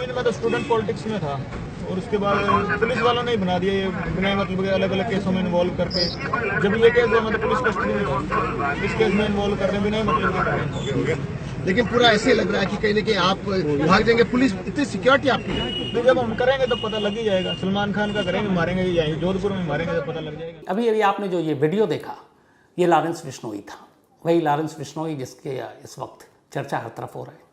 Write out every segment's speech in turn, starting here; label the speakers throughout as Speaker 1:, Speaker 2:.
Speaker 1: College में तो student politics में था और उसके बाद पुलिस वालों ने ही बना दिया ये बिना मतलब के अलग अलग केसों में इन्वॉल्व करके। जब ये केस हुआ मतलब पुलिस कस्टडी में था, इस केस में इन्वॉल्व कर रहे हैं बिना मतलब के कर रहे हैं।
Speaker 2: लेकिन पूरा ऐसे लग रहा है कि कहीं ना कहीं आप भाग जाएंगे, पुलिस इतनी सिक्योरिटी आपकी है।
Speaker 1: तो जब हम करेंगे तो पता लग ही जाएगा। सलमान खान का करेंगे, मारेंगे यहीं जोधपुर में मारेंगे तो पता लग जाएगा।
Speaker 3: अभी आपने जो ये वीडियो देखा, ये लॉरेंस बिश्नोई था, वही लॉरेंस बिश्नोई जिसके इस वक्त चर्चा हर तरफ हो रहा है।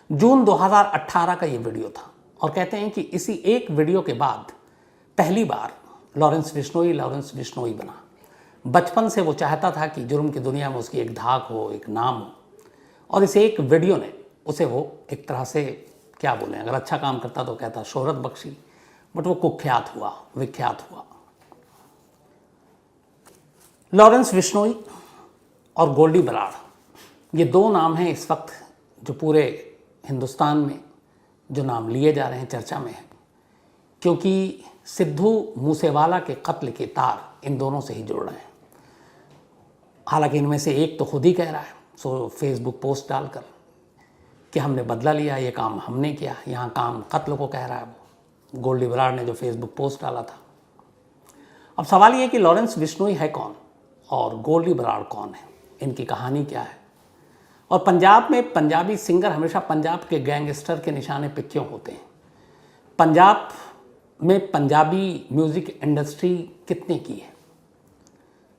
Speaker 3: जून 2018 का ये वीडियो था और कहते हैं कि इसी एक वीडियो के बाद पहली बार लॉरेंस बिश्नोई बना। बचपन से वो चाहता था कि जुर्म की दुनिया में उसकी एक धाक हो, एक नाम हो, और इस एक वीडियो ने उसे वो एक तरह से क्या बोलें, अगर अच्छा काम करता तो कहता शोहरत बख्शी, बट वो कुख्यात हुआ, विख्यात हुआ। लॉरेंस बिश्नोई और गोल्डी बराड़, ये दो नाम हैं इस वक्त जो पूरे हिंदुस्तान में जो नाम लिए जा रहे हैं, चर्चा में है, क्योंकि सिद्धू मूसेवाला के कत्ल के तार इन दोनों से ही जुड़ रहे हैं। हालांकि इनमें से एक तो खुद ही कह रहा है फेसबुक पोस्ट डालकर कि हमने बदला लिया, ये काम हमने किया। यहाँ काम कत्ल को कह रहा है वो गोल्डी बराड़ ने जो फेसबुक पोस्ट डाला था। अब सवाल ये है कि लॉरेंस बिश्नोई है कौन और गोल्डी बराड़ कौन है, इनकी कहानी क्या है, और पंजाब में पंजाबी सिंगर हमेशा पंजाब के गैंगस्टर के निशाने पे क्यों होते हैं। पंजाब में पंजाबी म्यूज़िक इंडस्ट्री कितने की है,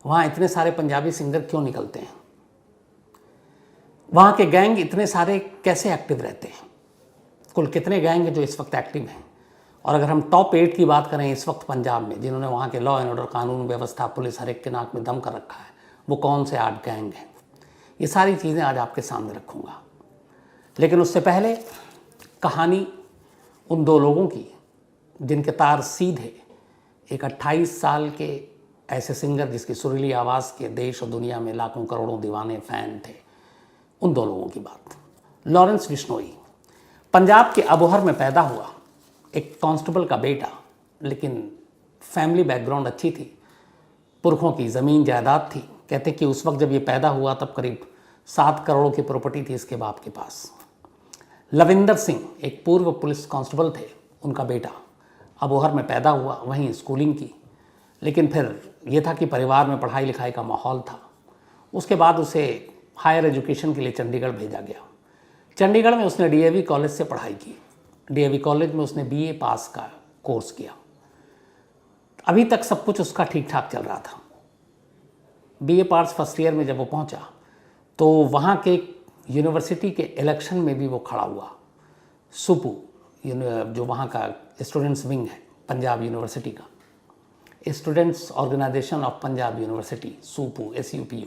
Speaker 3: वहाँ इतने सारे पंजाबी सिंगर क्यों निकलते हैं, वहाँ के गैंग इतने सारे कैसे एक्टिव रहते हैं, कुल कितने गैंग हैं जो इस वक्त एक्टिव हैं। और अगर हम टॉप 8 की बात करें इस वक्त पंजाब में, जिन्होंने वहाँ के लॉ एंड ऑर्डर, कानून व्यवस्था, पुलिस हर एक के नाक में दम कर रखा है, वो कौन से 8 गैंग हैं, ये सारी चीज़ें आज आपके सामने रखूँगा। लेकिन उससे पहले कहानी उन दो लोगों की जिनके तार सीधे एक 28 साल के ऐसे सिंगर जिसकी सुरीली आवाज़ के देश और दुनिया में लाखों करोड़ों दीवाने फ़ैन थे, उन दो लोगों की बात। लॉरेंस बिश्नोई पंजाब के अबोहर में पैदा हुआ, एक कांस्टेबल का बेटा, लेकिन फैमिली बैकग्राउंड अच्छी थी, पुरखों की ज़मीन जायदाद थी। कहते कि उस वक्त जब ये पैदा हुआ तब करीब 7 करोड़ की प्रॉपर्टी थी इसके बाप के पास। लविंदर सिंह एक पूर्व पुलिस कांस्टेबल थे, उनका बेटा अबोहर में पैदा हुआ, वहीं स्कूलिंग की, लेकिन फिर ये था कि परिवार में पढ़ाई लिखाई का माहौल था। उसके बाद उसे हायर एजुकेशन के लिए चंडीगढ़ भेजा गया। चंडीगढ़ में उसने डीएवी कॉलेज से पढ़ाई की। डीएवी कॉलेज में उसने बीए पास का कोर्स किया। अभी तक सब कुछ उसका ठीक ठाक चल रहा था। बीए पास फर्स्ट ईयर में जब वो पहुंचा तो वहाँ के यूनिवर्सिटी के इलेक्शन में भी वो खड़ा हुआ। सुपू जो वहाँ का स्टूडेंट्स विंग है पंजाब यूनिवर्सिटी का, students organisation of Punjab university, SUPU, SUPU।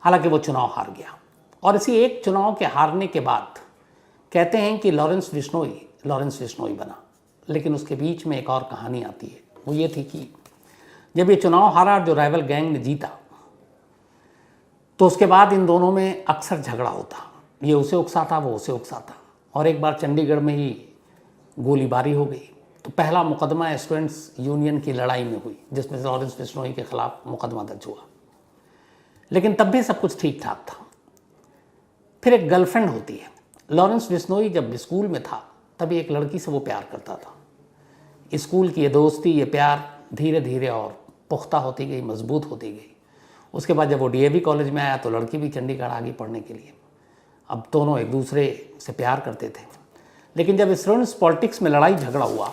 Speaker 3: हालांकि वो चुनाव हार गया और इसी एक चुनाव के हारने के बाद कहते हैं कि लॉरेंस बिश्नोई बना। लेकिन उसके बीच में एक और कहानी आती है, वो ये थी कि जब ये चुनाव हारा, जो राइवल गैंग ने जीता, तो उसके बाद इन दोनों में अक्सर झगड़ा होता। ये उसे उकसाता, वो उसे उकसाता, और एक बार चंडीगढ़ में ही गोलीबारी हो गई। तो पहला मुकदमा स्टूडेंट्स यूनियन की लड़ाई में हुई, जिसमें लॉरेंस बिश्नोई के खिलाफ मुकदमा दर्ज हुआ। लेकिन तब भी सब कुछ ठीक ठाक था। फिर एक गर्लफ्रेंड होती है। लॉरेंस बिश्नोई जब स्कूल में था तभी एक लड़की से वो प्यार करता था। स्कूल की ये दोस्ती, ये प्यार धीरे धीरे और पुख्ता होती गई, मजबूत होती गई। उसके बाद जब वो डीएवी कॉलेज में आया तो लड़की भी चंडीगढ़ आ गई पढ़ने के लिए। अब दोनों एक दूसरे से प्यार करते थे। लेकिन जब स्टूडेंट्स पॉलिटिक्स में लड़ाई झगड़ा हुआ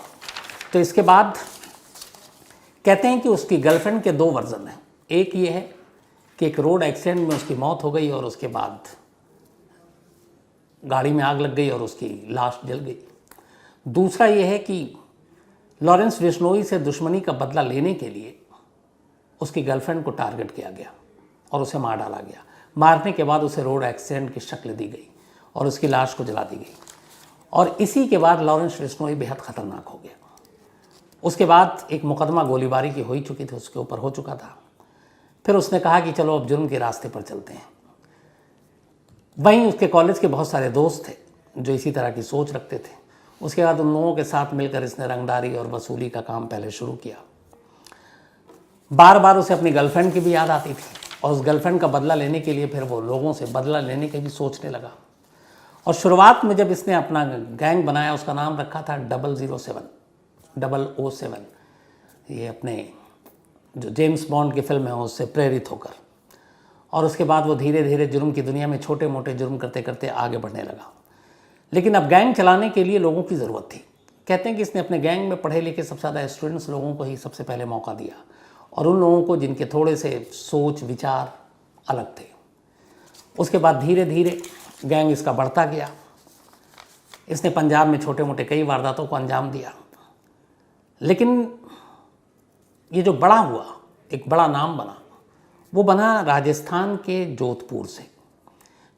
Speaker 3: तो इसके बाद कहते हैं कि उसकी गर्लफ्रेंड के 2 वर्जन हैं। एक ये है कि एक रोड एक्सीडेंट में उसकी मौत हो गई और उसके बाद गाड़ी में आग लग गई और उसकी लाश जल गई। दूसरा ये है कि लॉरेंस बिश्नोई से दुश्मनी का बदला लेने के लिए उसकी गर्लफ्रेंड को टारगेट किया गया और उसे मार डाला गया। मारने के बाद उसे रोड एक्सीडेंट की शक्ल दी गई और उसकी लाश को जला दी गई। और इसी के बाद लॉरेंस बिश्नोई बेहद ख़तरनाक हो गया। उसके बाद एक मुकदमा गोलीबारी की हो ही चुकी थी, उसके ऊपर हो चुका था। फिर उसने कहा कि चलो अब जुर्म के रास्ते पर चलते हैं। वहीं उसके कॉलेज के बहुत सारे दोस्त थे जो इसी तरह की सोच रखते थे। उसके बाद उन लोगों के साथ मिलकर इसने रंगदारी और वसूली का काम पहले शुरू किया। बार बार उसे अपनी गर्लफ्रेंड की भी याद आती थी और उस गर्लफ्रेंड का बदला लेने के लिए फिर वो लोगों से बदला लेने की भी सोचने लगा। और शुरुआत में जब इसने अपना गैंग बनाया उसका नाम रखा था 007 ये अपने जो जेम्स बॉन्ड की फिल्म है उससे प्रेरित होकर। और उसके बाद वो धीरे धीरे जुर्म की दुनिया में छोटे मोटे जुर्म करते करते आगे बढ़ने लगा। लेकिन अब गैंग चलाने के लिए लोगों की ज़रूरत थी। कहते हैं कि इसने अपने गैंग में पढ़े लिखे सबसे ज़्यादा स्टूडेंट्स लोगों को ही सबसे पहले मौका दिया, और उन लोगों को जिनके थोड़े से सोच विचार अलग थे। उसके बाद धीरे धीरे गैंग इसका बढ़ता गया। इसने पंजाब में छोटे मोटे कई वारदातों को अंजाम दिया। लेकिन ये जो बड़ा हुआ, एक बड़ा नाम बना, वो बना राजस्थान के जोधपुर से।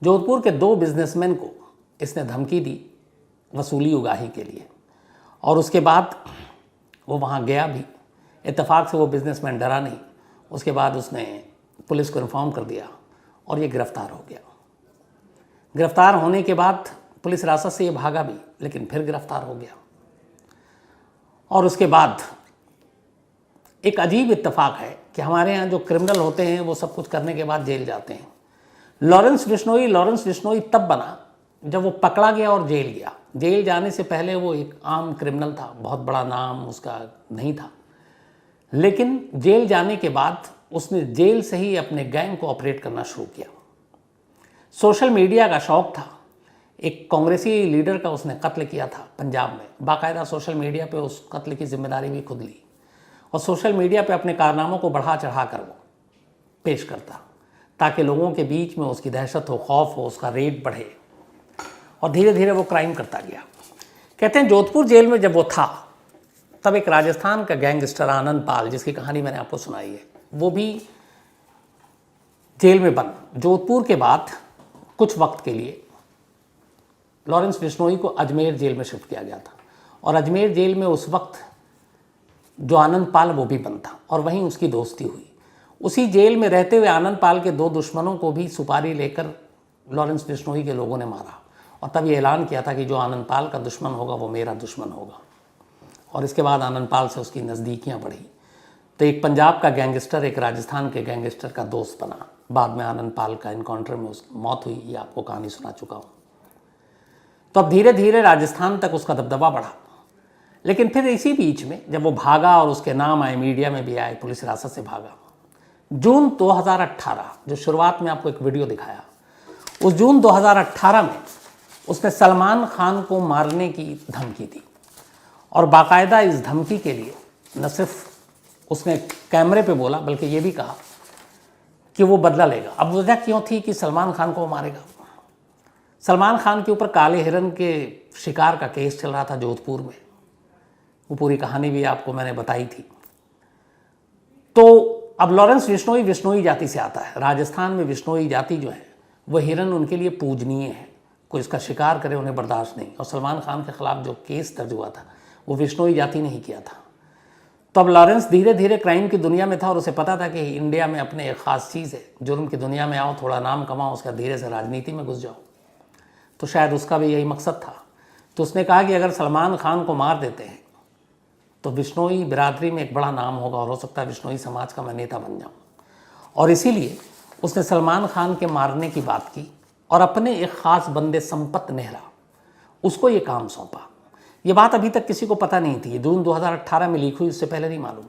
Speaker 3: जोधपुर के 2 बिजनेसमैन को इसने धमकी दी वसूली उगाही के लिए, और उसके बाद वो वहाँ गया भी। इत्तेफाक से वो बिजनेसमैन डरा नहीं। उसके बाद उसने पुलिस को इन्फॉर्म कर दिया और ये गिरफ्तार हो गया। गिरफ्तार होने के बाद पुलिस हिरासत से ये भागा भी, लेकिन फिर गिरफ्तार हो गया। और उसके बाद एक अजीब इत्तेफाक है कि हमारे यहाँ जो क्रिमिनल होते हैं वो सब कुछ करने के बाद जेल जाते हैं। लॉरेंस बिश्नोई तब बना जब वो पकड़ा गया और जेल गया। जेल जाने से पहले वो एक आम क्रिमिनल था, बहुत बड़ा नाम उसका नहीं था। लेकिन जेल जाने के बाद उसने जेल से ही अपने गैंग को ऑपरेट करना शुरू किया। सोशल मीडिया का शौक था। एक कांग्रेसी लीडर का उसने कत्ल किया था पंजाब में। बाकायदा सोशल मीडिया पे उस कत्ल की जिम्मेदारी भी खुद ली, और सोशल मीडिया पे अपने कारनामों को बढ़ा चढ़ा कर वो पेश करता, ताकि लोगों के बीच में उसकी दहशत हो, खौफ हो, उसका रेट बढ़े, और धीरे धीरे वो क्राइम करता गया। कहते हैं जोधपुर जेल में जब वो था तब एक राजस्थान का गैंगस्टर आनंद पाल, जिसकी कहानी मैंने आपको सुनाई है, वो भी जेल में बंद। जोधपुर के बाद कुछ वक्त के लिए लॉरेंस बिश्नोई को अजमेर जेल में शिफ्ट किया गया था, और अजमेर जेल में उस वक्त जो आनंद पाल वो भी बंद था, और वहीं उसकी दोस्ती हुई। उसी जेल में रहते हुए आनंद पाल के 2 दुश्मनों को भी सुपारी लेकर लॉरेंस बिश्नोई के लोगों ने मारा, और तब ये ऐलान किया था कि जो आनंद पाल का दुश्मन होगा वो मेरा दुश्मन होगा। और इसके बाद आनंद पाल से उसकी नज़दीकियाँ बढ़ी। तो एक पंजाब का गैंगस्टर एक राजस्थान के गैंगस्टर का दोस्त बना। बाद में आनंद पाल का इनकाउंटर में उसकी मौत हुई, ये आपको कहानी सुना चुका हूँ। तो अब धीरे धीरे राजस्थान तक उसका दबदबा बढ़ा। लेकिन फिर इसी बीच में जब वो भागा और उसके नाम आए, मीडिया में भी आए, पुलिस हिरासत से भागा, जून 2018, जो शुरुआत में आपको एक वीडियो दिखाया, उस जून 2018 में उसने सलमान खान को मारने की धमकी दी। और बाकायदा इस धमकी के लिए न सिर्फ उसने कैमरे पे बोला, बल्कि ये भी कहा कि वो बदला लेगा। अब वजह क्यों थी कि सलमान खान को वो मारेगा? सलमान खान के ऊपर काले हिरन के शिकार का केस चल रहा था जोधपुर में। वो पूरी कहानी भी आपको मैंने बताई थी। तो अब लॉरेंस बिश्नोई जाति से आता है। राजस्थान में बिश्नोई जाति जो है वो हिरन उनके लिए पूजनीय है। कोई इसका शिकार करे उन्हें बर्दाश्त नहीं। और सलमान खान के खिलाफ जो केस दर्ज हुआ था वो बिश्नोई जाति ने ही किया था। तो अब लॉरेंस धीरे धीरे क्राइम की दुनिया में था, और उसे पता था कि इंडिया में अपने एक ख़ास चीज़ है, जुर्म की दुनिया में आओ, थोड़ा नाम कमाओ, उसका धीरे से राजनीति में घुस जाओ। तो शायद उसका भी यही मकसद था। तो उसने कहा कि अगर सलमान खान को मार देते हैं तो बिश्नोई बिरादरी में एक बड़ा नाम होगा, और हो सकता है बिश्नोई समाज का मैं नेता बन जाऊँ। और इसीलिए उसने सलमान खान के मारने की बात की, और अपने एक ख़ास बंदे संपत नेहरा, उसको ये काम सौंपा। ये बात अभी तक किसी को पता नहीं थी, जून 2018 में लीक हुई, उससे पहले नहीं मालूम।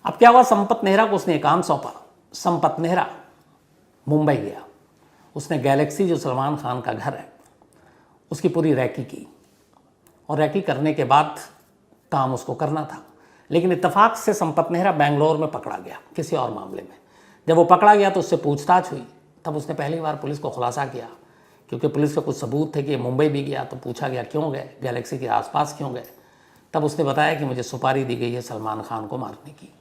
Speaker 3: अब क्या हुआ, संपत नेहरा को उसने काम सौंपा। संपत नेहरा मुंबई गया। उसने गैलेक्सी, जो सलमान खान का घर है, उसकी पूरी रैकी की, और रैकी करने के बाद काम उसको करना था। लेकिन इत्तेफाक से संपत नेहरा बेंगलोर में पकड़ा गया किसी और मामले में। जब वो पकड़ा गया तो उससे पूछताछ हुई। तब उसने पहली बार पुलिस को खुलासा किया, क्योंकि पुलिस के कुछ सबूत थे कि मुंबई भी गया। तो पूछा गया क्यों गए, गैलेक्सी के आसपास क्यों गए? तब उसने बताया कि मुझे सुपारी दी गई है सलमान खान को मारने की।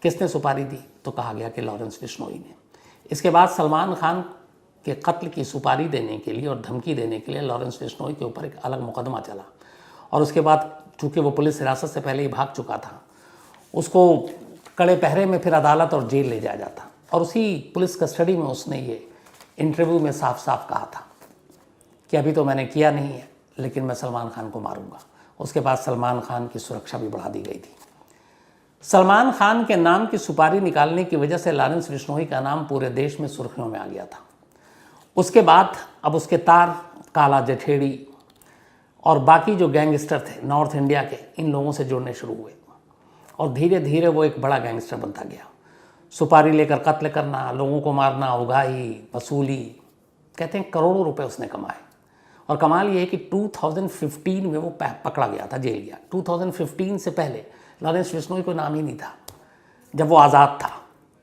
Speaker 3: किसने सुपारी दी? तो कहा गया कि लॉरेंस बिश्नोई ने। इसके बाद सलमान खान के कत्ल की सुपारी देने के लिए और धमकी देने के लिए लॉरेंस बिश्नोई के ऊपर एक अलग मुकदमा चला। और उसके बाद चूँकि वो पुलिस हिरासत से पहले ही भाग चुका था, उसको कड़े पहरे में फिर अदालत और जेल ले जाया जाता। और उसी पुलिस कस्टडी में उसने ये इंटरव्यू में साफ साफ कहा था कि अभी तो मैंने किया नहीं है, लेकिन मैं सलमान खान को मारूंगा। उसके बाद सलमान खान की सुरक्षा भी बढ़ा दी गई थी। सलमान खान के नाम की सुपारी निकालने की वजह से लॉरेंस बिश्नोई का नाम पूरे देश में सुर्खियों में आ गया था। उसके बाद अब उसके तार काला जठेड़ी और बाकी जो गैंगस्टर थे नॉर्थ इंडिया के, इन लोगों से जुड़ने शुरू हुए और धीरे धीरे वो एक बड़ा गैंगस्टर बनता गया। सुपारी लेकर कत्ल करना, लोगों को मारना, उगाही, वसूली, कहते हैं करोड़ों रुपए उसने कमाए। और कमाल ये है कि 2015 में वो पकड़ा गया था, जेल गया। 2015 से पहले लॉरेंस बिश्नोई को नाम ही नहीं था जब वो आज़ाद था।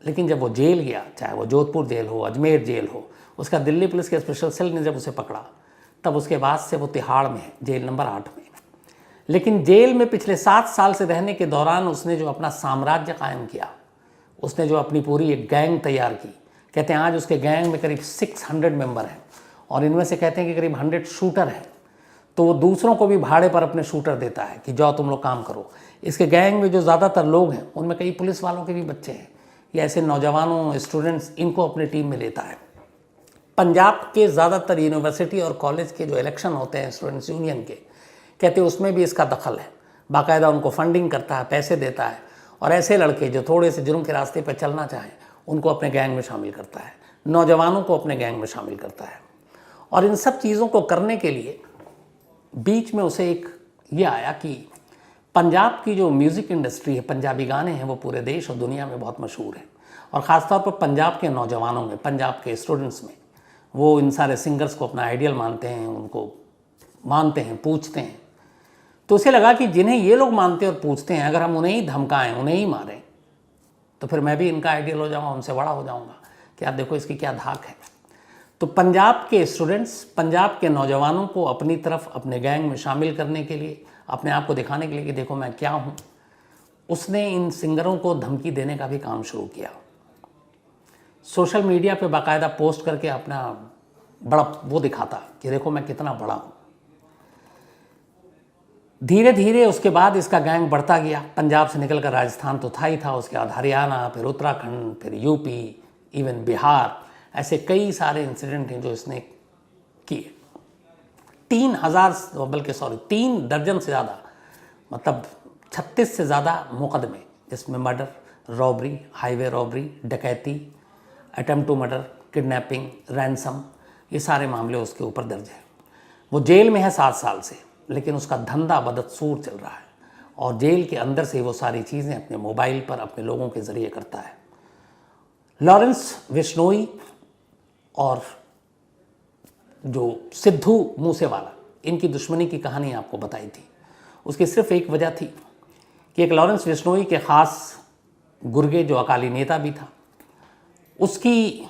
Speaker 3: लेकिन जब वो जेल गया, चाहे वो जोधपुर जेल हो, अजमेर जेल हो, उसका दिल्ली पुलिस के स्पेशल सेल ने जब उसे पकड़ा, तब उसके बाद से वो तिहाड़ में है, जेल नंबर 8 में। लेकिन जेल में पिछले 7 साल से रहने के दौरान उसने जो अपना साम्राज्य कायम किया, उसने जो अपनी पूरी एक गैंग तैयार की, कहते हैं आज उसके गैंग में करीब 600 मेंबर हैं और इनमें से कहते हैं कि करीब 100 शूटर हैं। तो वो दूसरों को भी भाड़े पर अपने शूटर देता है कि जाओ तुम लोग काम करो। इसके गैंग में जो ज़्यादातर लोग हैं उनमें कई पुलिस वालों के भी बच्चे हैं या ऐसे नौजवानों, स्टूडेंट्स, इनको अपनी टीम में लेता है। पंजाब के ज़्यादातर यूनिवर्सिटी और कॉलेज के जो इलेक्शन होते हैं स्टूडेंट्स यूनियन के, कहते हैं उसमें भी इसका दखल है। बाकायदा उनको फंडिंग करता है, पैसे देता है और ऐसे लड़के जो थोड़े से जुर्म के रास्ते पर चलना चाहें उनको अपने गैंग में शामिल करता है, नौजवानों को अपने गैंग में शामिल करता है। और इन सब चीज़ों को करने के लिए बीच में उसे एक ये आया कि पंजाब की जो म्यूज़िक इंडस्ट्री है, पंजाबी गाने हैं, वो पूरे देश और दुनिया में बहुत मशहूर है और ख़ासतौर पर पंजाब के नौजवानों में, पंजाब के स्टूडेंट्स में, वो इन सारे सिंगर्स को अपना आइडियल मानते हैं, उनको मानते हैं, पूछते हैं। तो उसे लगा कि जिन्हें ये लोग मानते और पूछते हैं, अगर हम उन्हें ही धमकाएं, उन्हें ही मारें, तो फिर मैं भी इनका आइडियल हो जाऊँगा, उनसे बड़ा हो जाऊँगा कि आप देखो इसकी क्या धाक है। तो पंजाब के स्टूडेंट्स, पंजाब के नौजवानों को अपनी तरफ, अपने गैंग में शामिल करने के लिए, अपने आप को दिखाने के लिए कि देखो मैं क्या हूँ, उसने इन सिंगरों को धमकी देने का भी काम शुरू किया। सोशल मीडिया पे बाकायदा पोस्ट करके अपना बड़ा वो दिखाता कि देखो मैं कितना बड़ा हूँ। धीरे धीरे उसके बाद इसका गैंग बढ़ता गया। पंजाब से निकलकर राजस्थान तो था ही था, उसके बाद हरियाणा, फिर उत्तराखंड, फिर यूपी, इवन बिहार, ऐसे कई सारे इंसिडेंट हैं जो इसने किए। 3 दर्जन से ज़्यादा, मतलब 36 से ज़्यादा मुकदमे, जिसमें मर्डर, रॉबरी, हाईवे रॉबरी, डकैती, attempt to murder, kidnapping, ransom, ये सारे मामले उसके ऊपर दर्ज हैं। वो जेल में है 7 साल से, लेकिन उसका धंधा बदसूर चल रहा है और जेल के अंदर से वो सारी चीज़ें अपने मोबाइल पर अपने लोगों के ज़रिए करता है। लॉरेंस बिश्नोई और जो सिद्धू मूसेवाला, इनकी दुश्मनी की कहानी आपको बताई थी। उसकी सिर्फ एक वजह थी कि एक लॉरेंस बिश्नोई के ख़ास गुर्गे, जो अकाली नेता भी था, उसकी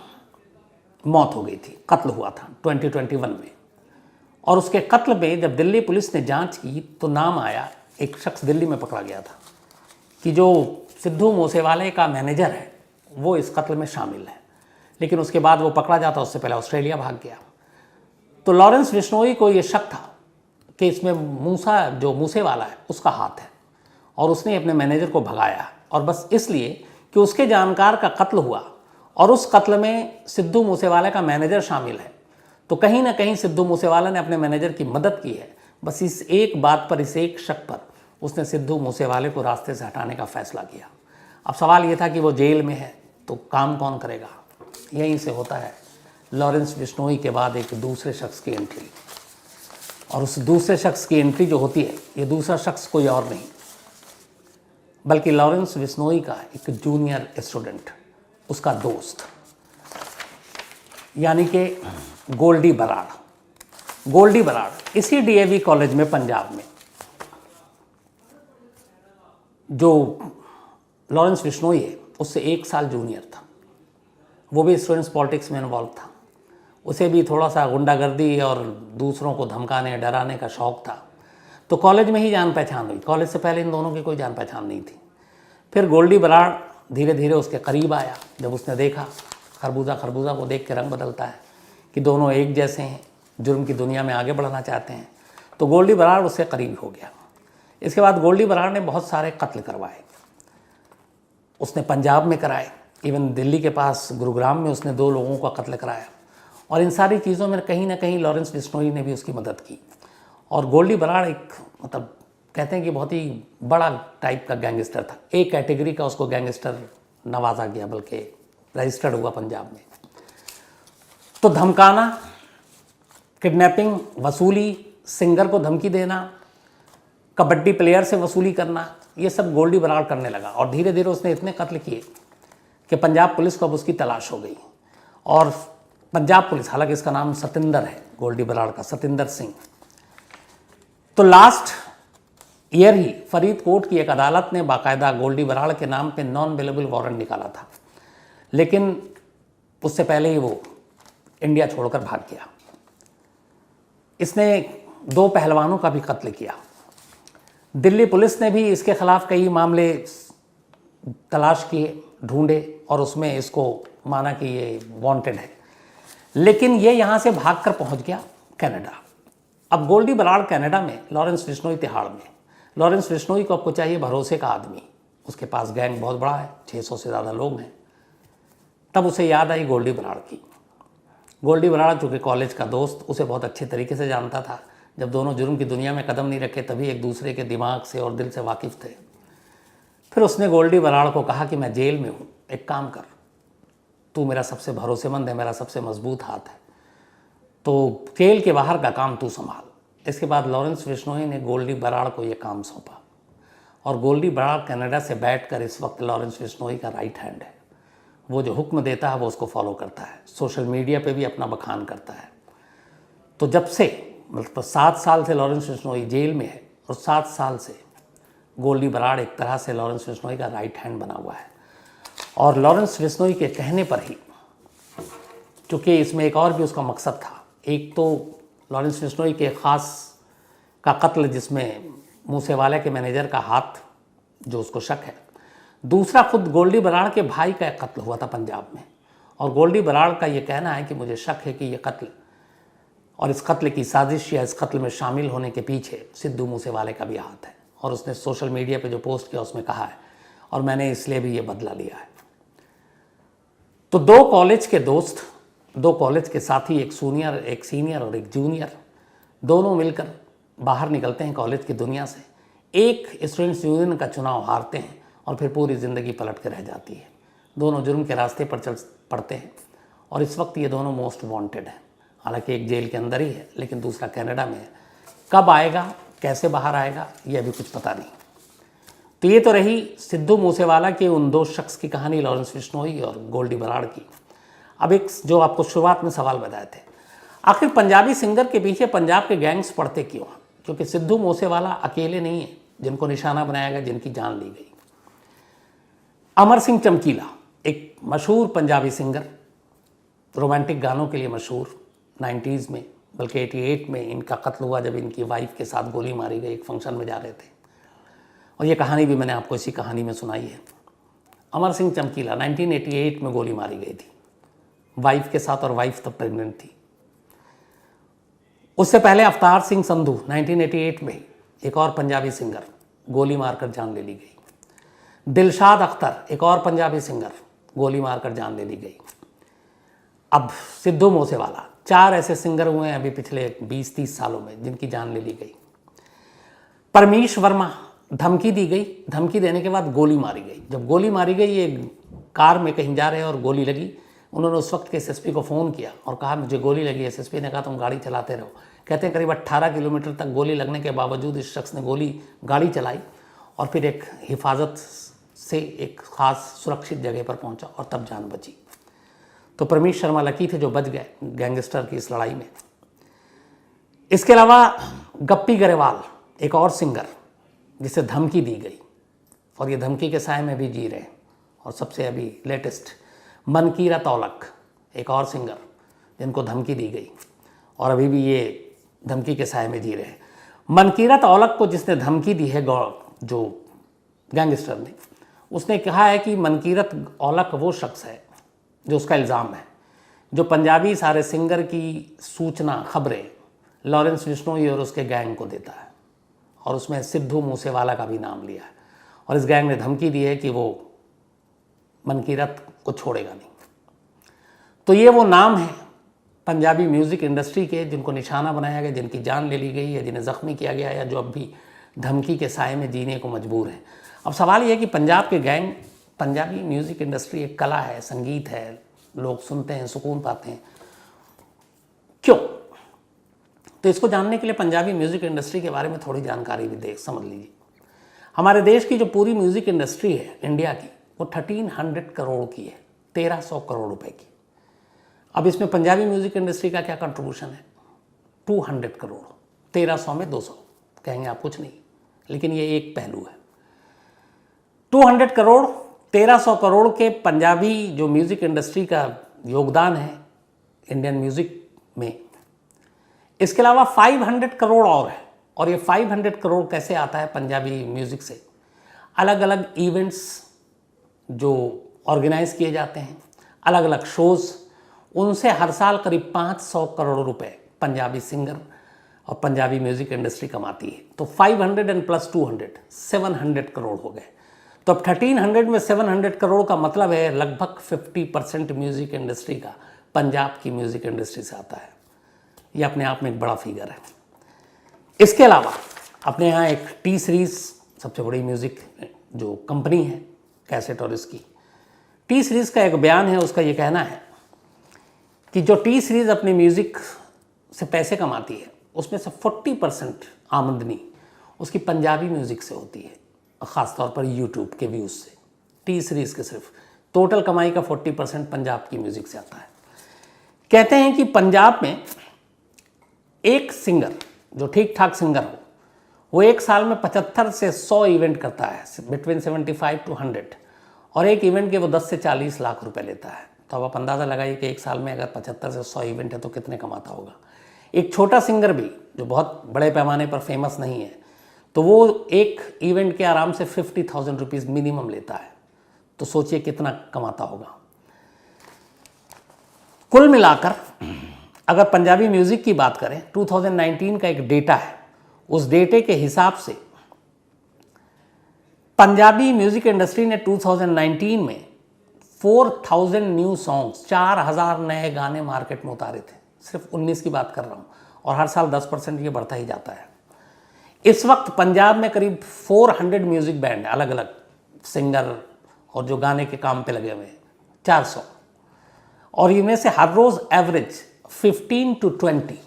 Speaker 3: मौत हो गई थी, कत्ल हुआ था 2021 में। और उसके कत्ल में जब दिल्ली पुलिस ने जांच की तो नाम आया, एक शख्स दिल्ली में पकड़ा गया था कि जो सिद्धू मूसेवाले का मैनेजर है वो इस कत्ल में शामिल है। लेकिन उसके बाद वो पकड़ा जाता, उससे पहले ऑस्ट्रेलिया भाग गया। तो लॉरेंस बिश्नोई को ये शक था कि इसमें जो मूसेवाला है उसका हाथ है और उसने अपने मैनेजर को भगाया, और बस इसलिए कि उसके जानकार का कत्ल हुआ और उस कत्ल में सिद्धू मूसेवाला का मैनेजर शामिल है। तो कहीं ना कहीं सिद्धू मूसेवाला ने अपने मैनेजर की मदद की है। बस इस एक बात पर, इस एक शक पर उसने सिद्धू मूसेवाले को रास्ते से हटाने का फैसला किया। अब सवाल ये था कि वो जेल में है तो काम कौन करेगा। यहीं से होता है लॉरेंस बिश्नोई के बाद एक दूसरे शख्स की एंट्री, और उस दूसरे शख्स की एंट्री जो होती है, ये दूसरा शख्स कोई और नहीं बल्कि लॉरेंस बिश्नोई का एक जूनियर स्टूडेंट, उसका दोस्त, यानी कि गोल्डी बराड़। गोल्डी बराड़ इसी डीएवी कॉलेज में, पंजाब में, जो लॉरेंस बिश्नोई है उससे 1 साल जूनियर था। वो भी स्टूडेंट्स पॉलिटिक्स में इन्वॉल्व था। उसे भी थोड़ा सा गुंडागर्दी और दूसरों को धमकाने, डराने का शौक़ था। तो कॉलेज में ही जान पहचान हुई। कॉलेज से पहले इन दोनों की कोई जान पहचान नहीं थी। फिर गोल्डी बराड़ धीरे धीरे उसके करीब आया। जब उसने देखा, खरबूजा को देख के रंग बदलता है कि दोनों एक जैसे हैं, जुर्म की दुनिया में आगे बढ़ना चाहते हैं, तो गोल्डी बराड़ उससे करीब हो गया। इसके बाद गोल्डी बराड़ ने बहुत सारे कत्ल करवाए। उसने पंजाब में कराए, इवन दिल्ली के पास गुरुग्राम में उसने 2 लोगों का कत्ल कराया। और इन सारी चीज़ों में कहीं ना कहीं लॉरेंस बिश्नोई ने भी उसकी मदद की। और गोल्डी बराड़ एक, मतलब कहते हैं कि बहुत ही बड़ा टाइप का गैंगस्टर था। एक कैटेगरी का उसको गैंगस्टर नवाजा गया, बल्कि रजिस्टर्ड हुआ पंजाब में। तो धमकाना, किडनैपिंग, वसूली, सिंगर को धमकी देना, कबड्डी प्लेयर से वसूली करना, ये सब गोल्डी बराड़ करने लगा। और धीरे धीरे उसने इतने कत्ल किए कि पंजाब पुलिस को अब उसकी तलाश हो गई। और पंजाब पुलिस, हालांकि इसका नाम सतिंदर है, गोल्डी बराड़ का, सतिंदर सिंह। तो लास्ट ईयर ही फरीदकोट की एक अदालत ने बाकायदा गोल्डी बराड़ के नाम पे नॉन अवेलेबल वारंट निकाला था, लेकिन उससे पहले ही वो इंडिया छोड़कर भाग गया। इसने 2 पहलवानों का भी कत्ल किया। दिल्ली पुलिस ने भी इसके खिलाफ कई मामले तलाश किए, ढूंढे, और उसमें इसको माना कि ये वांटेड है, लेकिन ये यहाँ से भागकर पहुँच गया कनाडा। अब गोल्डी बराड़ कनाडा में लॉरेंस बिश्नोई तिहाड़ में। लॉरेंस बिश्नोई को आपको चाहिए भरोसे का आदमी, उसके पास गैंग बहुत बड़ा है, 600 से ज़्यादा लोग हैं। तब उसे याद आई गोल्डी बराड़ की। गोल्डी बराड़ चूँकि कॉलेज का दोस्त, उसे बहुत अच्छे तरीके से जानता था। जब दोनों जुर्म की दुनिया में कदम नहीं रखे तभी एक दूसरे के दिमाग से और दिल से वाकिफ़ थे। फिर उसने गोल्डी बराड़ को कहा कि मैं जेल में हूँ, एक काम कर, तू मेरा सबसे भरोसेमंद है, मेरा सबसे मजबूत हाथ है, तो जेल के बाहर का काम तू संभाल। इसके बाद लॉरेंस बिश्नोई ने गोल्डी बराड़ को ये काम सौंपा, और गोल्डी बराड़ कनाडा से बैठकर इस वक्त लॉरेंस बिश्नोई का राइट हैंड है। वो जो हुक्म देता है वो उसको फॉलो करता है, सोशल मीडिया पे भी अपना बखान करता है। तो जब से मतलब 7 साल से लॉरेंस बिश्नोई जेल में है, और 7 साल से गोल्डी बराड़ एक तरह से लॉरेंस बिश्नोई का राइट हैंड बना हुआ है। और लॉरेंस बिश्नोई के कहने पर ही, चूँकि इसमें एक और भी उसका मकसद था, एक तो लॉरेंस बिश्नोई के ख़ास का कत्ल जिसमें मूसेवाला के मैनेजर का हाथ, जो उसको शक है, दूसरा खुद गोल्डी बराड़ के भाई का एक कत्ल हुआ था पंजाब में। और गोल्डी बराड़ का ये कहना है कि मुझे शक है कि ये कत्ल और इस कत्ल की साजिश या इस कत्ल में शामिल होने के पीछे सिद्धू मूसेवाले का भी हाथ है। और उसने सोशल मीडिया पे जो पोस्ट किया उसमें कहा है, और मैंने इसलिए भी ये बदला लिया है। तो 2 कॉलेज के दोस्त, 2 कॉलेज के साथी, एक सीनियर और एक जूनियर, दोनों मिलकर बाहर निकलते हैं कॉलेज की दुनिया से। एक स्टूडेंट्स यूनियन का चुनाव हारते हैं और फिर पूरी ज़िंदगी पलट के रह जाती है। दोनों जुर्म के रास्ते पर चल पड़ते हैं, और इस वक्त ये दोनों मोस्ट वांटेड हैं। हालांकि एक जेल के अंदर ही है, लेकिन दूसरा कनाडा में है। कब आएगा, कैसे बाहर आएगा, ये अभी कुछ पता नहीं। तो ये तो रही सिद्धू मूसेवाला के उन 2 शख्स की कहानी, लॉरेंस बिश्नोई और गोल्डी बराड़ की। अब एक जो आपको शुरुआत में सवाल बताए थे, आखिर पंजाबी सिंगर के पीछे पंजाब के गैंग्स पड़ते क्यों? क्योंकि सिद्धू मूसेवाला अकेले नहीं है जिनको निशाना बनाया गया, जिनकी जान ली गई। अमर सिंह चमकीला, एक मशहूर पंजाबी सिंगर, रोमांटिक गानों के लिए मशहूर, 90s में, बल्कि 88 में इनका कत्ल हुआ जब इनकी वाइफ के साथ गोली मारी गई। एक फंक्शन में जा रहे थे, और ये कहानी भी मैंने आपको इसी कहानी में सुनाई है। अमर सिंह चमकीला 1988 में गोली मारी गई थी वाइफ के साथ, और वाइफ तब प्रेग्नेंट थी। उससे पहले अवतार सिंह संधू 1988 में, एक और पंजाबी सिंगर, गोली मारकर जान ले ली गई। दिलशाद अख्तर, एक और पंजाबी सिंगर, गोली मारकर जान ले ली गई। अब सिद्धू मूसेवाला, 4 ऐसे सिंगर हुए हैं अभी पिछले 20-30 सालों में जिनकी जान ले ली गई। परमीश वर्मा, धमकी दी गई, धमकी देने के बाद गोली मारी गई। जब गोली मारी गई, ये कार में कहीं जा रहे और गोली लगी। उन्होंने उस वक्त के एसएसपी को फ़ोन किया और कहा मुझे गोली लगी। एसएसपी ने कहा तुम गाड़ी चलाते रहो। कहते हैं करीब 18 किलोमीटर तक गोली लगने के बावजूद इस शख्स ने गाड़ी चलाई, और फिर एक हिफाजत से एक ख़ास सुरक्षित जगह पर पहुंचा, और तब जान बची। तो परमीश शर्मा लकी थे जो बच गए गैंगस्टर की इस लड़ाई में। इसके अलावा गप्पी गरेवाल, एक और सिंगर जिसे धमकी दी गई, और ये धमकी के साए में भी जी रहे हैं। और सबसे अभी लेटेस्ट मनकीरत औलख, एक और सिंगर जिनको धमकी दी गई, और अभी भी ये धमकी के साए में जी रहे हैं। मनकीरत औलख को जिसने धमकी दी है, जो गैंगस्टर ने, उसने कहा है कि मनकीरत औलख वो शख्स है, जो उसका इल्ज़ाम है, जो पंजाबी सारे सिंगर की सूचना, खबरें लॉरेंस बिश्नोई और उसके गैंग को देता है, और उसमें सिद्धू मूसेवाला का भी नाम लिया है। और इस गैंग ने धमकी दी है कि वो मनकीरत को छोड़ेगा नहीं। तो ये वो नाम है पंजाबी म्यूज़िक इंडस्ट्री के जिनको निशाना बनाया गया, जिनकी जान ले ली गई है, जिन्हें ज़ख्मी किया गया, या जो अब भी धमकी के साए में जीने को मजबूर हैं। अब सवाल ये है कि पंजाब के गैंग, पंजाबी म्यूज़िक इंडस्ट्री एक कला है, संगीत है, लोग सुनते हैं, सुकून पाते हैं, क्यों? तो इसको जानने के लिए पंजाबी म्यूज़िक इंडस्ट्री के बारे में थोड़ी जानकारी भी समझ लीजिए। हमारे देश की जो पूरी म्यूज़िक इंडस्ट्री है इंडिया की, वो 1300 करोड़ की है, 1300 करोड़ रुपए की। अब इसमें पंजाबी म्यूज़िक इंडस्ट्री का क्या कंट्रीब्यूशन है? 200 करोड़। 1300 में 200 कहेंगे आप कुछ नहीं, लेकिन ये एक पहलू है। 200 करोड़ 1300 करोड़ के पंजाबी जो म्यूज़िक इंडस्ट्री का योगदान है इंडियन म्यूज़िक में। इसके अलावा 500 करोड़ और है, और ये 500 करोड़ कैसे आता है पंजाबी म्यूज़िक से? अलग अलग इवेंट्स जो ऑर्गेनाइज किए जाते हैं, अलग अलग शोज़, उनसे हर साल करीब 500 करोड़ रुपए पंजाबी सिंगर और पंजाबी म्यूज़िक इंडस्ट्री कमाती है। तो 500 एंड प्लस 200 700 करोड़ हो गए। तो अब 1300 में 700 करोड़ का मतलब है लगभग 50% म्यूज़िक इंडस्ट्री का पंजाब की म्यूज़िक इंडस्ट्री से आता है। ये अपने आप में एक बड़ा फिगर है। इसके अलावा अपने यहाँ एक टी सीरीज़ सबसे बड़ी म्यूज़िक जो कंपनी है कैसेट और इसकी, टी सीरीज़ का एक बयान है, उसका ये कहना है कि जो टी सीरीज़ अपनी म्यूज़िक से पैसे कमाती है उसमें से 40% आमदनी उसकी पंजाबी म्यूज़िक से होती है, ख़ासतौर पर यूट्यूब के व्यूज़ से। टी सीरीज़ के सिर्फ टोटल कमाई का 40% पंजाब की म्यूज़िक से आता है। कहते हैं कि पंजाब में एक सिंगर जो ठीक ठाक सिंगर हो, वो एक साल में 75 से 100 इवेंट करता है, बिटवीन 75 to 100, और एक इवेंट के वो 10 से 40 लाख रुपए लेता है। तो अब आप अंदाज़ा लगाइए कि एक साल में अगर 75 से 100 इवेंट है तो कितने कमाता होगा। एक छोटा सिंगर भी जो बहुत बड़े पैमाने पर फेमस नहीं है, तो वो एक इवेंट के आराम से 50,000 रुपीज़ मिनिमम लेता है। तो सोचिए कितना कमाता होगा। कुल मिलाकर अगर पंजाबी म्यूज़िक की बात करें, 2019 का एक डेटा है, उस डेटे के हिसाब से पंजाबी म्यूज़िक इंडस्ट्री ने 2019 में 4000 न्यू सॉन्ग्स, 4000 नए गाने मार्केट में उतारे थे। सिर्फ 19 की बात कर रहा हूँ, और हर साल 10% ये बढ़ता ही जाता है। इस वक्त पंजाब में करीब 400 म्यूज़िक बैंड, अलग अलग सिंगर और जो गाने के काम पे लगे हुए हैं 400, और इनमें से हर रोज़ एवरेज 15 to 20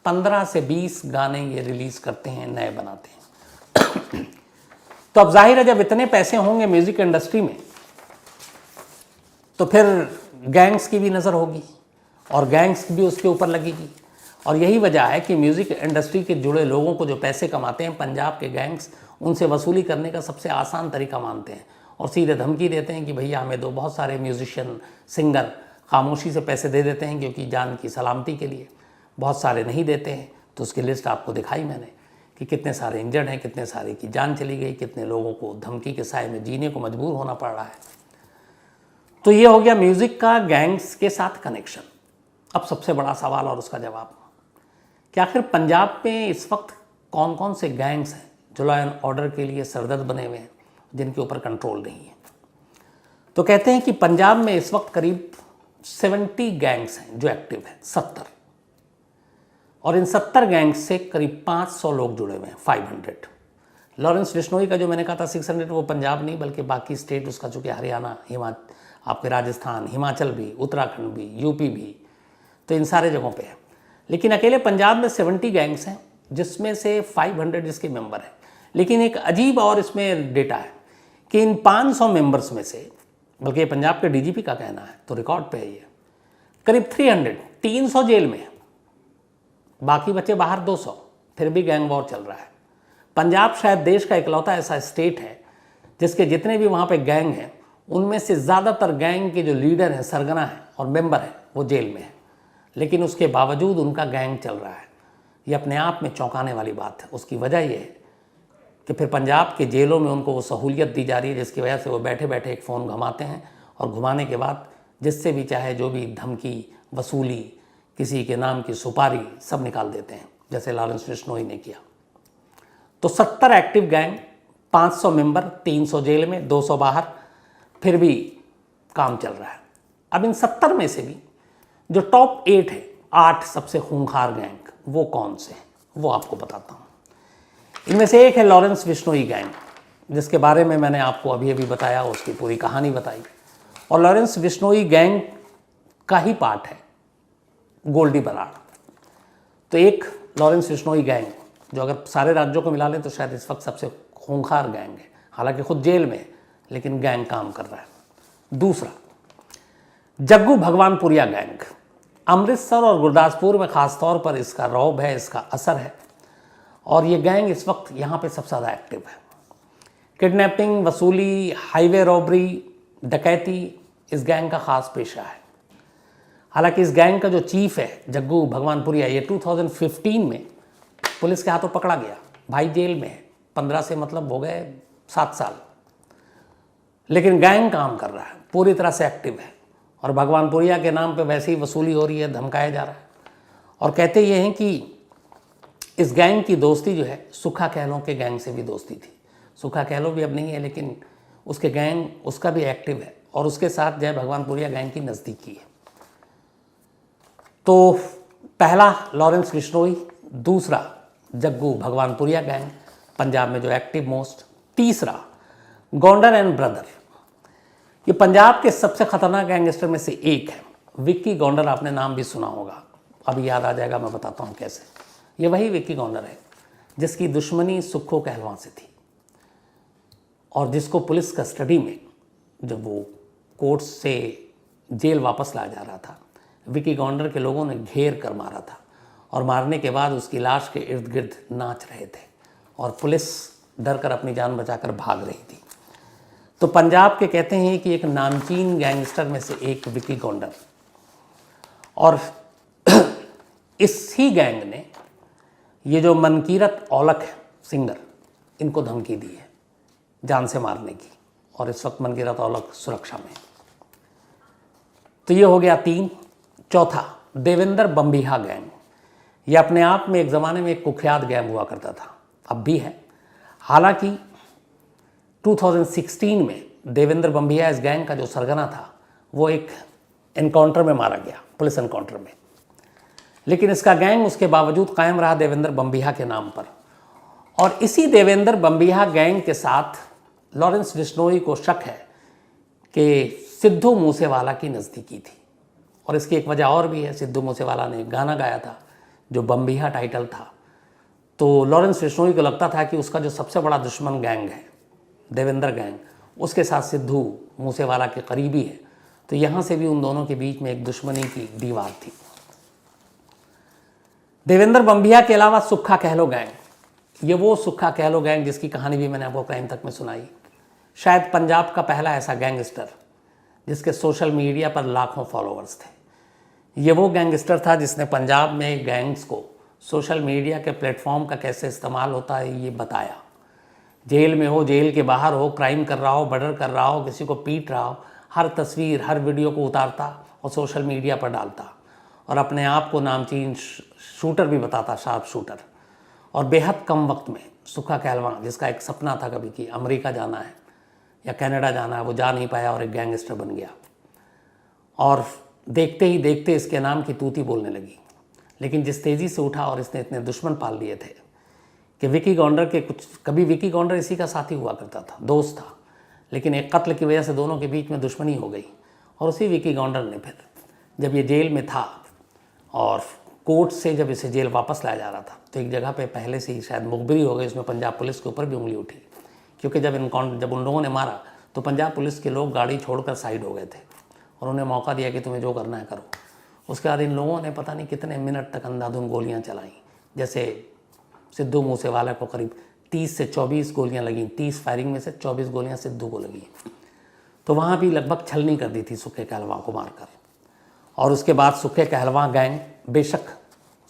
Speaker 3: 15 से 20 गाने ये रिलीज़ करते हैं, नए बनाते हैं। तो अब जाहिर है जब इतने पैसे होंगे म्यूज़िक इंडस्ट्री में, तो फिर गैंग्स की भी नज़र होगी और गैंग्स भी उसके ऊपर लगेगी। और यही वजह है कि म्यूज़िक इंडस्ट्री के जुड़े लोगों को जो पैसे कमाते हैं पंजाब के गैंग्स, उनसे वसूली करने का सबसे आसान तरीका मानते हैं और सीधे धमकी देते हैं कि भैया हमें दो। बहुत सारे म्यूजिशियन, सिंगर खामोशी से पैसे दे देते हैं क्योंकि जान की सलामती के लिए। बहुत सारे नहीं देते हैं, तो उसकी लिस्ट आपको दिखाई मैंने कि कितने सारे इंजर्ड हैं, कितने सारे की जान चली गई, कितने लोगों को धमकी के साए में जीने को मजबूर होना पड़ रहा है। तो ये हो गया म्यूज़िक का गैंग्स के साथ कनेक्शन। अब सबसे बड़ा सवाल और उसका जवाब कि आखिर पंजाब में इस वक्त कौन कौन से गैंग्स हैं जो लॉ एंड ऑर्डर के लिए सरदर्द बने हुए हैं, जिनके ऊपर कंट्रोल नहीं है। तो कहते हैं कि पंजाब में इस वक्त करीब 70 गैंग्स हैं जो एक्टिव हैं, 70, और इन 70 गैंग्स से करीब 500 लोग जुड़े हुए हैं, 500। लॉरेंस बिश्नोई का जो मैंने कहा था 600, वो पंजाब नहीं बल्कि बाकी स्टेट उसका, चूँकि हरियाणा, आपके राजस्थान, हिमाचल भी, उत्तराखंड भी, यूपी भी, तो इन सारे जगहों पे है। लेकिन अकेले पंजाब में 70 गैंग्स हैं जिसमें से 500 इसके मेंबर हैं। लेकिन एक अजीब और इसमें डेटा है कि इन 500 मेंबर्स में से, बल्कि पंजाब के डीजीपी का कहना है, तो रिकॉर्ड पे है ये, करीब 300 जेल में है, बाकी बच्चे बाहर 200, फिर भी गैंग वॉर चल रहा है। पंजाब शायद देश का इकलौता ऐसा स्टेट है जिसके जितने भी वहाँ पे गैंग हैं उनमें से ज़्यादातर गैंग के जो लीडर हैं, सरगना हैं और मेंबर हैं, वो जेल में हैं। लेकिन उसके बावजूद उनका गैंग चल रहा है। ये अपने आप में चौंकाने वाली बात है। उसकी वजह ये है कि फिर पंजाब के जेलों में उनको वो सहूलियत दी जा रही है जिसकी वजह से वो बैठे बैठे एक फ़ोन घुमाते हैं और घुमाने के बाद जिससे भी चाहे जो भी धमकी, वसूली, किसी के नाम की सुपारी, सब निकाल देते हैं, जैसे लॉरेंस बिश्नोई ने किया। तो 70 एक्टिव गैंग, 500 मेंबर, 300 जेल में, 200 बाहर, फिर भी काम चल रहा है। अब इन 70 में से भी जो टॉप 8 है, 8 सबसे खूंखार गैंग, वो कौन से हैं वो आपको बताता हूँ। इनमें से एक है लॉरेंस बिश्नोई गैंग, जिसके बारे में मैंने आपको अभी अभी बताया, उसकी पूरी कहानी बताई। और लॉरेंस बिश्नोई गैंग का ही पार्ट है गोल्डी बराड़। तो एक लॉरेंस बिश्नोई गैंग, जो अगर सारे राज्यों को मिला लें तो शायद इस वक्त सबसे खूंखार गैंग है, हालांकि खुद जेल में है, लेकिन गैंग काम कर रहा है। दूसरा, जग्गू भगवानपुरिया गैंग। अमृतसर और गुरदासपुर में ख़ास तौर पर इसका रौब है, इसका असर है, और ये गैंग इस वक्त यहाँ पे सबसे ज़्यादा एक्टिव है। किडनैपिंग, वसूली, हाईवे रॉबरी, डकैती इस गैंग का ख़ास पेशा है। हालांकि इस गैंग का जो चीफ है जग्गू भगवानपुरिया, ये 2015 में पुलिस के हाथों पकड़ा गया। भाई जेल में है, 15 से मतलब हो गए 7 साल, लेकिन गैंग काम कर रहा है, पूरी तरह से एक्टिव है। और भगवानपुरिया के नाम पे वैसे ही वसूली हो रही है, धमकाया जा रहा है। और कहते ये हैं कि इस गैंग की दोस्ती जो है सुखा कहलों के गैंग से भी दोस्ती थी। सुखा कहलो भी अब नहीं है, लेकिन उसके गैंग उसका भी एक्टिव है, और उसके साथ जय भगवानपुरिया गैंग की नज़दीकी है। तो पहला लॉरेंस बिश्नोई, दूसरा जग्गू भगवानपुरिया गैंग पंजाब में जो एक्टिव मोस्ट। तीसरा गोंडर एंड ब्रदर, ये पंजाब के सबसे खतरनाक गैंगस्टर में से एक है। विक्की गोंडर, आपने नाम भी सुना होगा, अभी याद आ जाएगा, मैं बताता हूँ कैसे। ये वही विक्की गोंडर है जिसकी दुश्मनी सुक्खू कहलवां से थी, और जिसको पुलिस कस्टडी में जब वो कोर्ट से जेल वापस लाया जा रहा था, विक्की गोंडर के लोगों ने घेर कर मारा था, और मारने के बाद उसकी लाश के इर्द गिर्द नाच रहे थे, और पुलिस डर कर अपनी जान बचाकर भाग रही थी। तो पंजाब के कहते हैं कि एक नामचीन गैंगस्टर में से एक विक्की गोंडर, और इसी गैंग ने ये जो मनकीरत औलख है सिंगर, इनको धमकी दी है जान से मारने की, और इस वक्त मनकीरत औलख सुरक्षा में। तो ये हो गया 3। चौथा, देवेंद्र बम्बिहा गैंग। ये अपने आप में एक ज़माने में एक कुख्यात गैंग हुआ करता था, अब भी है। हालांकि 2016 में देवेंद्र बम्बिहा इस गैंग का जो सरगना था, वो एक एनकाउंटर में मारा गया, पुलिस एनकाउंटर में। लेकिन इसका गैंग उसके बावजूद कायम रहा देवेंद्र बम्बिहा के नाम पर। और इसी देवेंद्र बम्बिहा गैंग के साथ लॉरेंस बिश्नोई को शक है कि सिद्धू मूसेवाला की नज़दीकी थी। और इसकी एक वजह और भी है, सिद्धू मूसेवाला ने एक गाना गाया था जो बम्बिहा टाइटल था। तो लॉरेंस बिश्नोई को लगता था कि उसका जो सबसे बड़ा दुश्मन गैंग है देवेंद्र गैंग, उसके साथ सिद्धू मूसेवाला के करीबी है, तो यहाँ से भी उन दोनों के बीच में एक दुश्मनी की दीवार थी। देवेंद्र बम्बिहा के अलावा सुक्खा कहलो गैंग, ये वो सुक्खा कहलो गैंग जिसकी कहानी भी मैंने आपको क्राइम तक में सुनाई। शायद पंजाब का पहला ऐसा गैंगस्टर जिसके सोशल मीडिया पर लाखों फॉलोअर्स थे। ये वो गैंगस्टर था जिसने पंजाब में गैंग्स को सोशल मीडिया के प्लेटफॉर्म का कैसे इस्तेमाल होता है ये बताया। जेल में हो, जेल के बाहर हो, क्राइम कर रहा हो, मर्डर कर रहा हो, किसी को पीट रहा हो, हर तस्वीर, हर वीडियो को उतारता और सोशल मीडिया पर डालता, और अपने आप को नामचीन शूटर भी बताता, शार्प शूटर। और बेहद कम वक्त में सुक्खा कहलवां, जिसका एक सपना था कभी कि अमेरिका जाना है या कनाडा जाना है, वो जा नहीं पाया और एक गैंगस्टर बन गया। और देखते ही देखते इसके नाम की तूती बोलने लगी। लेकिन जिस तेज़ी से उठा और इसने इतने दुश्मन पाल लिए थे कि विक्की गोंडर के कभी विक्की गोंडर इसी का साथी हुआ करता था, दोस्त था, लेकिन एक कत्ल की वजह से दोनों के बीच में दुश्मनी हो गई। और उसी विक्की गोंडर ने फिर जब ये जेल में था और कोर्ट से जब इसे जेल वापस लाया जा रहा था, तो एक जगह पे पहले से ही शायद मुखबिरी हो गई, उसमें पंजाब पुलिस के ऊपर भी उंगली उठी। क्योंकि जब उन लोगों ने मारा तो पंजाब पुलिस के लोग गाड़ी छोड़कर साइड हो गए थे और उन्हें मौका दिया कि तुम्हें जो करना है करो। उसके बाद इन लोगों ने पता नहीं कितने मिनट तक अंधाधुंध गोलियां चलाई। जैसे सिद्धू मूसेवाला को करीब 30 से 24 गोलियां लगी, 30 फायरिंग में से 24 गोलियां सिद्धू को लगी। तो वहाँ भी लगभग छलनी कर दी थी सुक्खे कहलवां को मारकर। और उसके बाद सुक्खे कहलवां गैंग, बेशक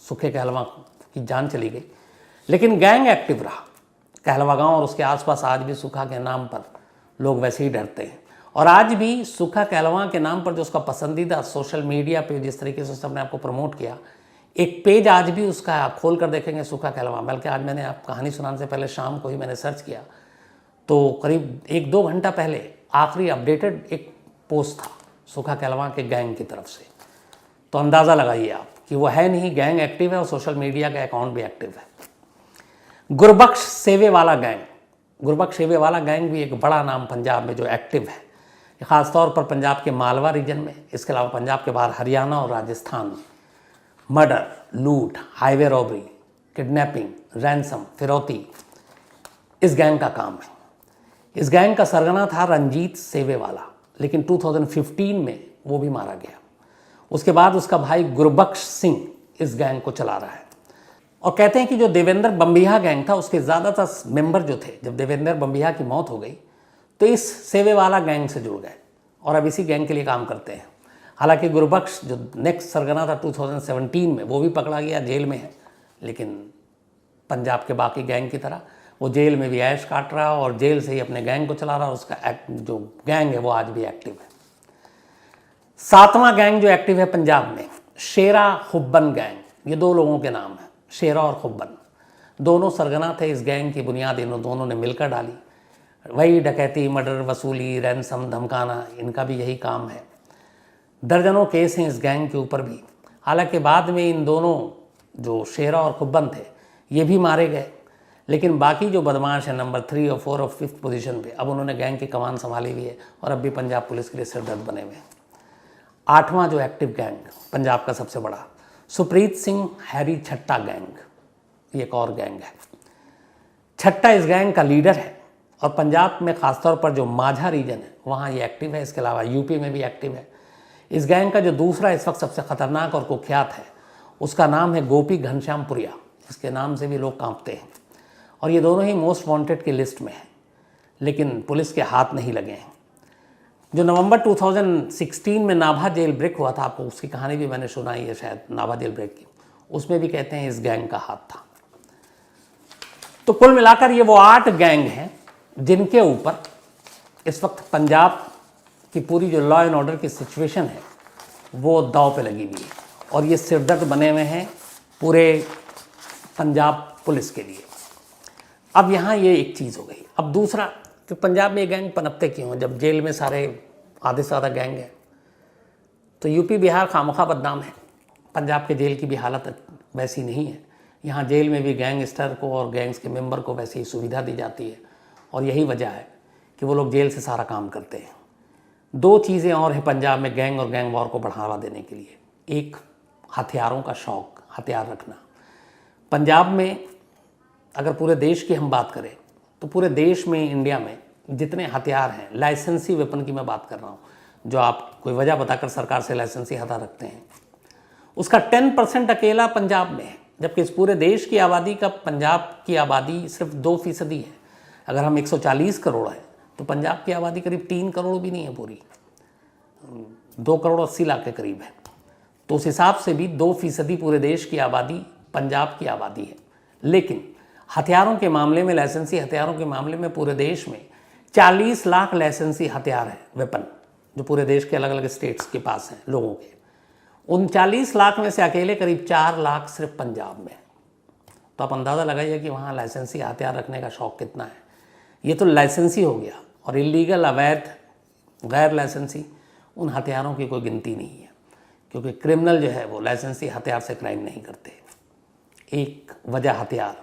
Speaker 3: सुक्खे कहलवां की जान चली गई, लेकिन गैंग एक्टिव रहा। कहलवा गांव और उसके आसपास आज भी सुक्खा के नाम पर लोग वैसे ही डरते हैं। और आज भी सुक्खा कहलवां के नाम पर जो उसका पसंदीदा सोशल मीडिया पे जिस तरीके से उसने अपने आप को प्रमोट किया, एक पेज आज भी उसका आप खोल कर देखेंगे सुक्खा कहलवां। बल्कि आज मैंने आप कहानी सुनाने से पहले शाम को ही मैंने सर्च किया तो करीब 1-2 घंटा पहले आखिरी अपडेटेड एक पोस्ट था सुक्खा कहलवां के गैंग की तरफ से। तो अंदाज़ा लगाइए आप कि वो है नहीं, गैंग एक्टिव है और सोशल मीडिया का अकाउंट भी एक्टिव है। गुरबख्श सेवेवाला गैंग, गुरबख्श सेवेवाला गैंग भी एक बड़ा नाम पंजाब में जो एक्टिव है, ख़ासतौर पर पंजाब के मालवा रीजन में। इसके अलावा पंजाब के बाहर हरियाणा और राजस्थान में मर्डर, लूट, हाईवे रॉबरी किडनैपिंग, रैंसम, फिरौती इस गैंग का काम है। इस गैंग का सरगना था रंजीत सेवेवाला, लेकिन 2015 में वो भी मारा गया। उसके बाद उसका भाई गुरबख्श सिंह इस गैंग को चला रहा है। और कहते हैं कि जो देवेंद्र बम्बिहा गैंग था उसके ज़्यादातर मेंबर जो थे, जब देवेंद्र बम्बिहा की मौत हो गई तो इस सेवेवाला गैंग से जुड़ गए और अब इसी गैंग के लिए काम करते हैं। हालांकि गुरबख्श जो नेक्स्ट सरगना था 2017 में, वो भी पकड़ा गया, जेल में है, लेकिन पंजाब के बाकी गैंग की तरह वो जेल में भी ऐश काट रहा और जेल से ही अपने गैंग को चला रहा और उसका जो गैंग है वो आज भी एक्टिव है। 7वां गैंग जो एक्टिव है पंजाब में, शेरा हुब्बन गैंग। ये 2 लोगों के नाम हैं, शेरा और हुब्बन। दोनों सरगना थे। इस गैंग की बुनियाद इन दोनों ने मिलकर डाली। वही डकैती, मर्डर, वसूली, रैंसम, धमकाना, इनका भी यही काम है। दर्जनों केस हैं इस गैंग के ऊपर भी। हालांकि बाद में इन दोनों जो शेरा और हुब्बन थे ये भी मारे गए, लेकिन बाकी जो बदमाश हैं नंबर 3 और 4 और 5 पोजीशन पे, अब उन्होंने गैंग की कमान संभाली हुई है और अब भी पंजाब पुलिस के लिए सिरदर्द बने हुए हैं। 8वां जो एक्टिव गैंग पंजाब का सबसे बड़ा, सुप्रीत सिंह हैरी छट्टा गैंग, ये एक और गैंग है। छट्टा इस गैंग का लीडर है और पंजाब में खासतौर पर जो माझा रीजन है वहाँ ये एक्टिव है। इसके अलावा यूपी में भी एक्टिव है। इस गैंग का जो दूसरा इस वक्त सबसे खतरनाक और कुख्यात है उसका नाम है गोपी घनश्यामपुरिया। इसके नाम से भी लोग कांपते हैं और ये दोनों ही मोस्ट वांटेड की लिस्ट में हैं, लेकिन पुलिस के हाथ नहीं लगे हैं। जो नवंबर 2016 में नाभा जेल ब्रेक हुआ था, आपको उसकी कहानी भी मैंने सुनाई है शायद, नाभा जेल ब्रेक की, उसमें भी कहते हैं इस गैंग का हाथ था। तो कुल मिलाकर ये वो 8 गैंग हैं जिनके ऊपर इस वक्त पंजाब की पूरी जो लॉ एंड ऑर्डर की सिचुएशन है वो दांव पे लगी हुई है और ये सिरदर्द बने हुए हैं पूरे पंजाब पुलिस के लिए। अब यहाँ ये एक चीज़ हो गई। अब दूसरा कि पंजाब में ये गैंग पनपते क्यों हैं? जब जेल में सारे आधे से ज़्यादा गैंग है तो यूपी बिहार खामखा बदनाम है। पंजाब के जेल की भी हालत वैसी नहीं है। यहाँ जेल में भी गैंगस्टर को और गैंग्स के मेंबर को वैसी सुविधा दी जाती है और यही वजह है कि वो लोग जेल से सारा काम करते हैं। 2 चीज़ें और हैं पंजाब में गैंग और गैंग वॉर को बढ़ावा देने के लिए। एक, हथियारों का शौक, हथियार रखना। पंजाब में अगर पूरे देश की हम बात करें तो पूरे देश में, इंडिया में जितने हथियार हैं, लाइसेंसी वेपन की मैं बात कर रहा हूँ, जो आप कोई वजह बताकर सरकार से लाइसेंसी हथियार रखते हैं, उसका 10% अकेला पंजाब में है। जबकि इस पूरे देश की आबादी का पंजाब की आबादी सिर्फ 2% है। अगर हम 140 करोड़ है तो पंजाब की आबादी करीब 3 करोड़ भी नहीं है, पूरी 2 करोड़ 80 लाख के करीब है। तो उस हिसाब से भी 2% पूरे देश की आबादी पंजाब की आबादी है। लेकिन हथियारों के मामले में, लाइसेंसी हथियारों के मामले में पूरे देश में 40 लाख लाइसेंसी हथियार हैं, वेपन, जो पूरे देश के अलग अलग स्टेट्स के पास हैं लोगों के। उन 40 लाख में से अकेले करीब 4 लाख सिर्फ पंजाब में। तो आप अंदाज़ा लगाइए कि वहाँ लाइसेंसी हथियार रखने का शौक़ कितना है। ये तो लाइसेंसी हो गया, और इलीगल, अवैध, गैर लाइसेंसी, उन हथियारों की कोई गिनती नहीं है, क्योंकि क्रिमिनल जो है वो लाइसेंसी हथियार से क्राइम नहीं करते। एक वजह हथियार,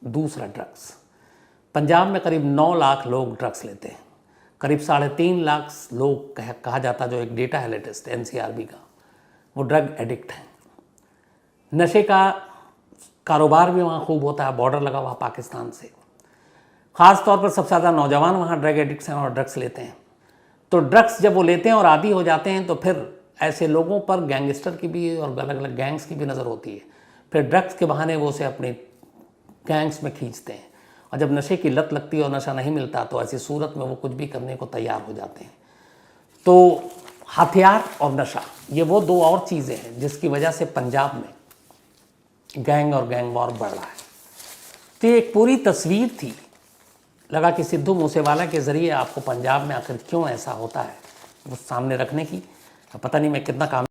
Speaker 3: दूसरा ड्रग्स। पंजाब में करीब 9 लाख लोग ड्रग्स लेते हैं। करीब 3.5 लाख लोग कहा जाता, जो एक डेटा है लेटेस्ट NCRB का, वो ड्रग एडिक्ट हैं। नशे का कारोबार भी वहाँ खूब होता है, बॉर्डर लगा हुआ पाकिस्तान से। ख़ास तौर पर सबसे ज़्यादा नौजवान वहाँ ड्रग एडिक्ट्स हैं और ड्रग्स लेते हैं। तो ड्रग्स जब वो लेते हैं और आदी हो जाते हैं तो फिर ऐसे लोगों पर गैंगस्टर की भी और अलग अलग गैंग्स की भी नज़र होती है। फिर ड्रग्स के बहाने वो उसे अपने गैंग्स में खींचते हैं, और जब नशे की लत लगती है और नशा नहीं मिलता तो ऐसी सूरत में वो कुछ भी करने को तैयार हो जाते हैं। तो हथियार और नशा, ये वो 2 और चीज़ें हैं जिसकी वजह से पंजाब में गैंग और गैंग वॉर बढ़ रहा है। तो ये एक पूरी तस्वीर थी, लगा कि सिद्धू मूसेवाला के ज़रिए आपको पंजाब में आखिर क्यों ऐसा होता है वो सामने रखने की। पता नहीं मैं कितना काम